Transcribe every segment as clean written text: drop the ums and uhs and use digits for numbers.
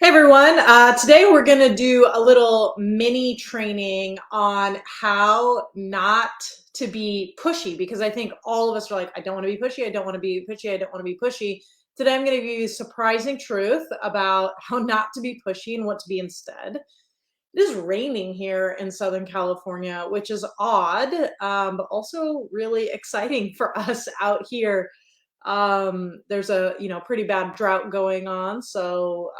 Hey everyone, today we're going to do a little mini training on how not to be pushy because I think all of us are like, I don't want to be pushy, I don't want to be pushy, I don't want to be pushy. Today I'm going to give you surprising truth about how not to be pushy and what to be instead. It is raining here in Southern California, which is odd, but also really exciting for us out here. There's a pretty bad drought going on, so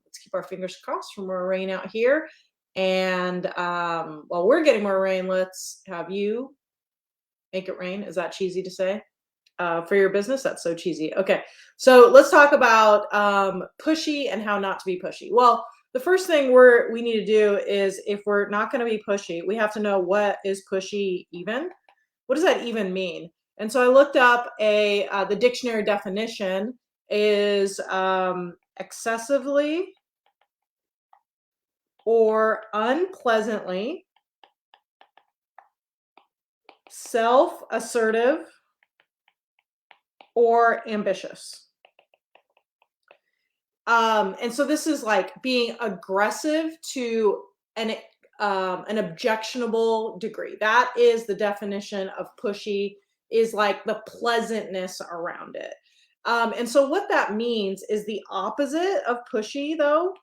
let's keep our fingers crossed for more rain out here. And while we're getting more rain, let's have you make it rain. Is that cheesy to say? For your business? That's so cheesy. Okay, so let's talk about pushy and how not to be pushy. Well, the first thing we need to do is, if we're not going to be pushy, we have to know what is pushy even. What does that even mean? And so I looked up the dictionary definition is excessively or unpleasantly self-assertive or ambitious. And so this is like being aggressive to an objectionable degree. That is the definition of pushy, is like the pleasantness around it. And so what that means is the opposite of pushy, though,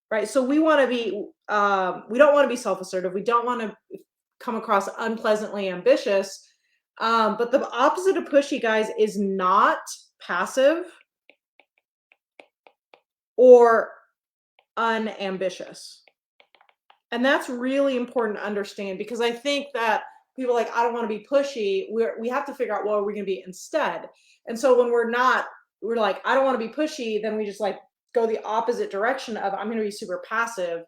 right? So we want to be, we don't want to be self-assertive. We don't want to come across unpleasantly ambitious. But the opposite of pushy, guys, is not passive or unambitious. And that's really important to understand, because I think that people are like, I don't want to be pushy. We have to figure out what we're going to be instead. And so when we're like, I don't want to be pushy, then we just like go the opposite direction of, I'm going to be super passive,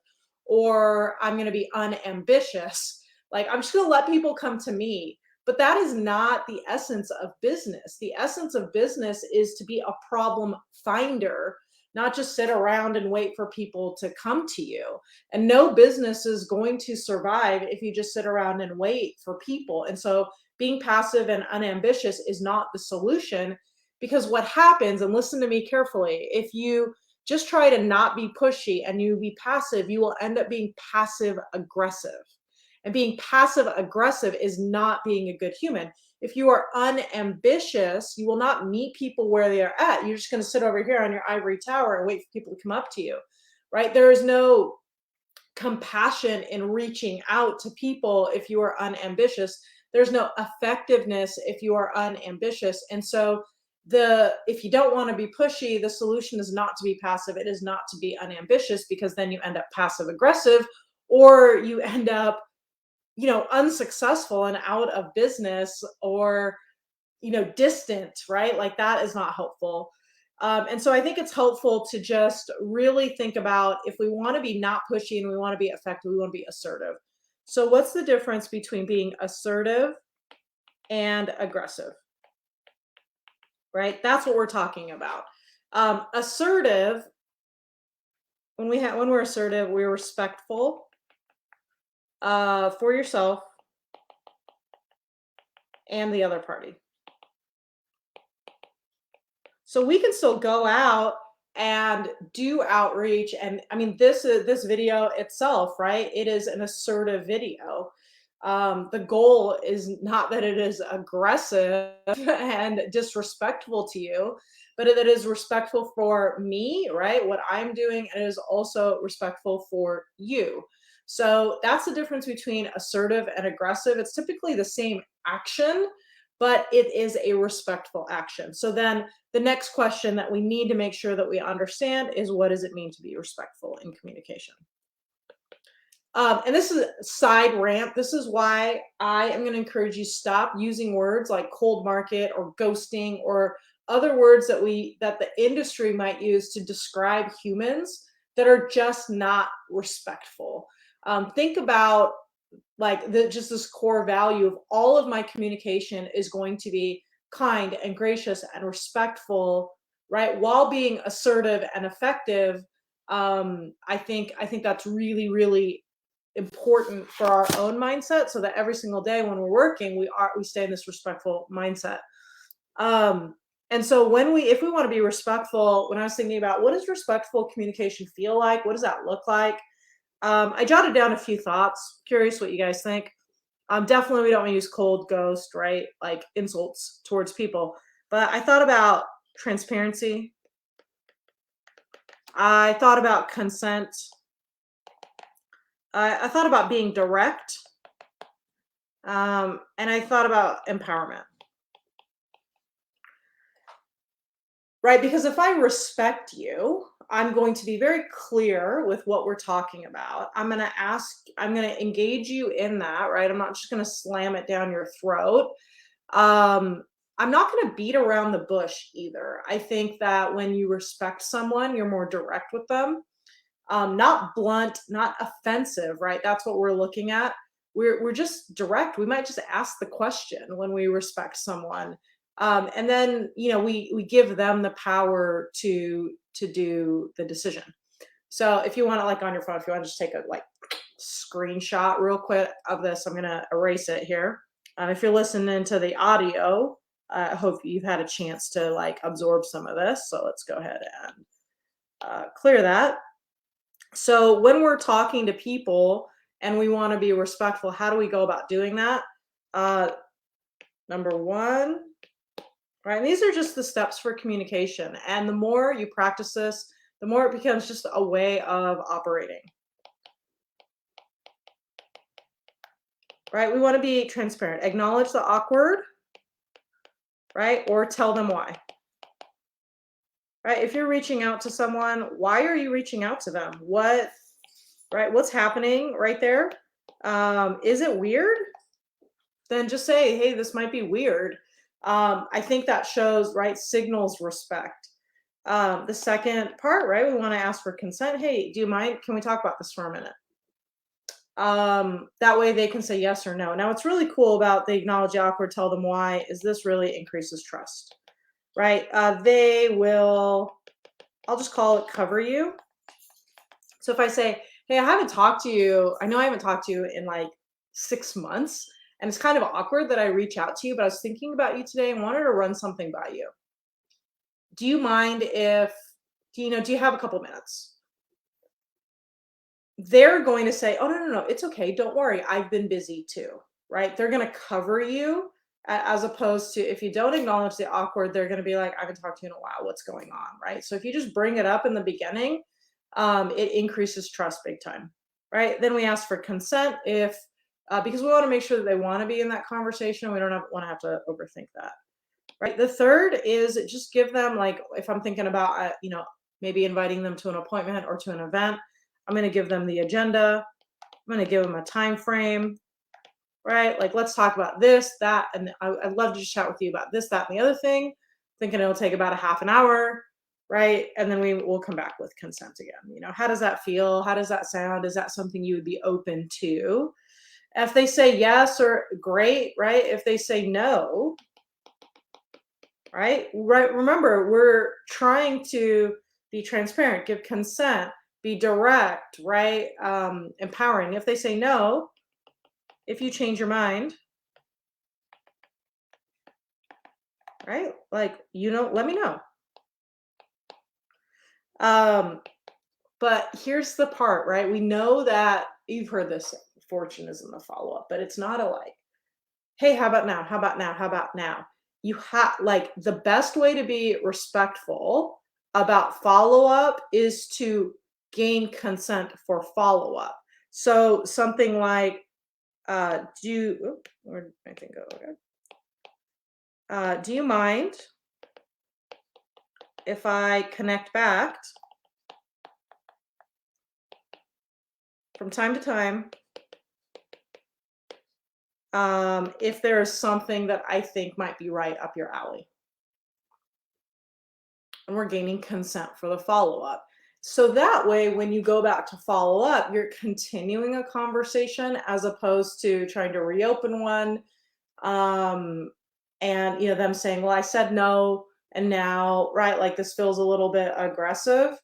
or I'm going to be unambitious. Like, I'm just going to let people come to me. But that is not the essence of business. The essence of business is to be a problem finder, not just sit around and wait for people to come to you. And no business is going to survive if you just sit around and wait for people. And so being passive and unambitious is not the solution, because what happens, and listen to me carefully, if you just try to not be pushy and you be passive, you will end up being passive aggressive. And being passive aggressive is not being a good human. If you are unambitious, you will not meet people where they are at. You're just going to sit over here on your ivory tower and wait for people to come up to you, right? There is no compassion in reaching out to people if you are unambitious. There's no effectiveness if you are unambitious. And so if you don't want to be pushy, the solution is not to be passive. It is not to be unambitious, because then you end up passive aggressive, or you end up unsuccessful and out of business, or distant, right? Like, that is not helpful. And so I think it's helpful to just really think about, if we want to be not pushy and we want to be effective, we want to be assertive. So what's the difference between being assertive and aggressive, right? That's what we're talking about. Assertive, when we're assertive, we're respectful for yourself and the other party. So we can still go out and do outreach. And I mean, this video itself, right? It is an assertive video. The goal is not that it is aggressive and disrespectful to you, but that it is respectful for me, right? What I'm doing, and it is also respectful for you. So that's the difference between assertive and aggressive. It's typically the same action, but it is a respectful action. So then the next question that we need to make sure that we understand is, what does it mean to be respectful in communication? And this is a side rant. This is why I am going to encourage you, stop using words like cold market or ghosting or other words that the industry might use to describe humans that are just not respectful. Think about, like, just this core value of all of my communication is going to be kind and gracious and respectful, right, while being assertive and effective. I think that's really, really important for our own mindset, so that every single day when we're working, we stay in this respectful mindset. And so if we want to be respectful, when I was thinking about what does respectful communication feel like, what does that look like? I jotted down a few thoughts. Curious what you guys think. Definitely, we don't want to use cold ghost, right? Like insults towards people. But I thought about transparency. I thought about consent. I thought about being direct. And I thought about empowerment. Right? Because if I respect you, I'm going to be very clear with what we're talking about. I'm going to engage you in that, right? I'm not just going to slam it down your throat. Um, I'm not going to beat around the bush either. I think that when you respect someone, you're more direct with them. Not blunt, not offensive, right? That's what we're looking at. We're just direct. We might just ask the question when we respect someone, and then we give them the power to do the decision. So if you want to, like on your phone, if you want to just take a like screenshot real quick of this, I'm gonna erase it here. If you're listening to the audio, I hope you've had a chance to like absorb some of this. So let's go ahead and clear that. So when we're talking to people and we want to be respectful, how do we go about doing that? Uh, Number one, right? And these are just the steps for communication. And the more you practice this, the more it becomes just a way of operating. Right? We want to be transparent. Acknowledge the awkward, right? Or tell them why. Right? If you're reaching out to someone, why are you reaching out to them? What's happening right there? Is it weird? Then just say, hey, this might be weird. I think that shows, right, signals respect. The second part, right, we want to ask for consent. Hey, do you mind? Can we talk about this for a minute? That way they can say yes or no. Now, what's really cool about the acknowledge the awkward, tell them why, is this really increases trust, right? They will, I'll just call it cover you. So if I say, hey, I haven't talked to you, I know I haven't talked to you in like 6 months, and it's kind of awkward that I reach out to you, but I was thinking about you today and wanted to run something by you. Do you mind if, do you have a couple minutes? They're going to say, oh, no, it's okay. Don't worry. I've been busy too, right? They're going to cover you as opposed to if you don't acknowledge the awkward, they're going to be like, I haven't talked to you in a while. What's going on, right? So if you just bring it up in the beginning, it increases trust big time, right? Then we ask for consent because we want to make sure that they want to be in that conversation. We don't want to have to overthink that, right? The third is just give them, like, if I'm thinking about, maybe inviting them to an appointment or to an event, I'm going to give them the agenda. I'm going to give them a time frame, right? Like, let's talk about this, that, and I'd love to just chat with you about this, that, and the other thing. Thinking it'll take about a half an hour, right? And then we will come back with consent again. How does that feel? How does that sound? Is that something you would be open to? If they say yes, or great, right? If they say no, right? Remember, we're trying to be transparent, give consent, be direct, right? Empowering. If they say no, if you change your mind, right? Like, let me know. But here's the part, right? We know that you've heard this, fortune is in the follow-up, but it's not a like, hey, how about now? How about now? How about now? You have, like, the best way to be respectful about follow-up is to gain consent for follow-up. So something like, where did my thing go? Okay. Do you mind if I connect back from time to time if there's something that I think might be right up your alley? And we're gaining consent for the follow-up. So that way, when you go back to follow up, you're continuing a conversation as opposed to trying to reopen one. And them saying, well, I said no, and now, right, like, this feels a little bit aggressive.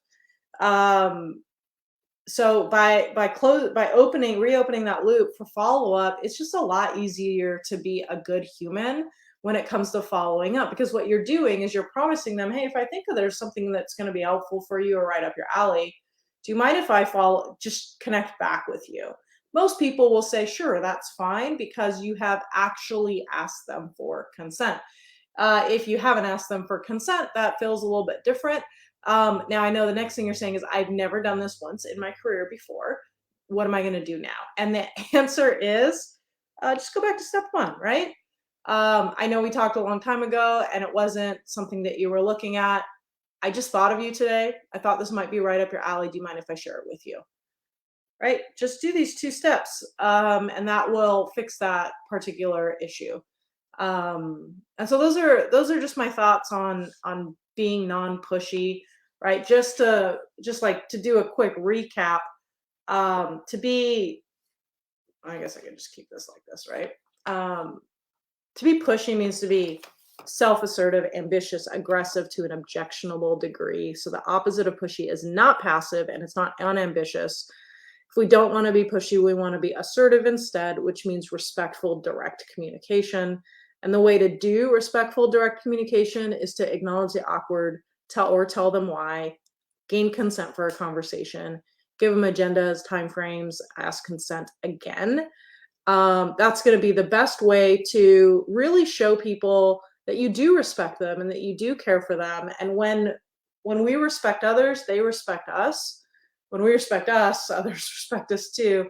So by reopening that loop for follow-up, it's just a lot easier to be a good human when it comes to following up, because what you're doing is you're promising them, hey, if I think that there's something that's going to be helpful for you or right up your alley, do you mind if I follow, just connect back with you? Most people will say, sure, that's fine, because you have actually asked them for consent. If you haven't asked them for consent, that feels a little bit different. Now, I know the next thing you're saying is, I've never done this once in my career before. What am I going to do now? And the answer is, just go back to step one, right? I know we talked a long time ago and it wasn't something that you were looking at. I just thought of you today. I thought this might be right up your alley. Do you mind if I share it with you? Right? Just do these two steps, and that will fix that particular issue. And so those are just my thoughts on being non-pushy, right? Just like to do a quick recap. To be, I guess I could just keep this like this, right? To be pushy means to be self-assertive, ambitious, aggressive to an objectionable degree. So the opposite of pushy is not passive, and it's not unambitious. If we don't want to be pushy, we want to be assertive instead, which means respectful, direct communication. And the way to do respectful, direct communication is to acknowledge the awkward, tell them why, gain consent for a conversation, give them agendas, timeframes, ask consent again. That's going to be the best way to really show people that you do respect them and that you do care for them. And when we respect others, they respect us. When we respect us, others respect us too.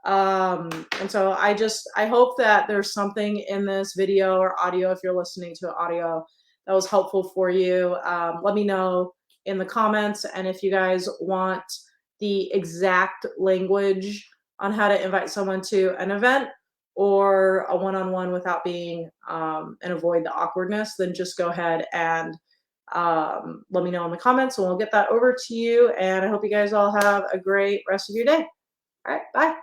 And so I hope that there's something in this video or audio, if you're listening to audio, that was helpful for you. Let me know in the comments. And if you guys want the exact language on how to invite someone to an event or a one-on-one without being and avoid the awkwardness, then just go ahead and let me know in the comments and we'll get that over to you. And I hope you guys all have a great rest of your day. All right, bye.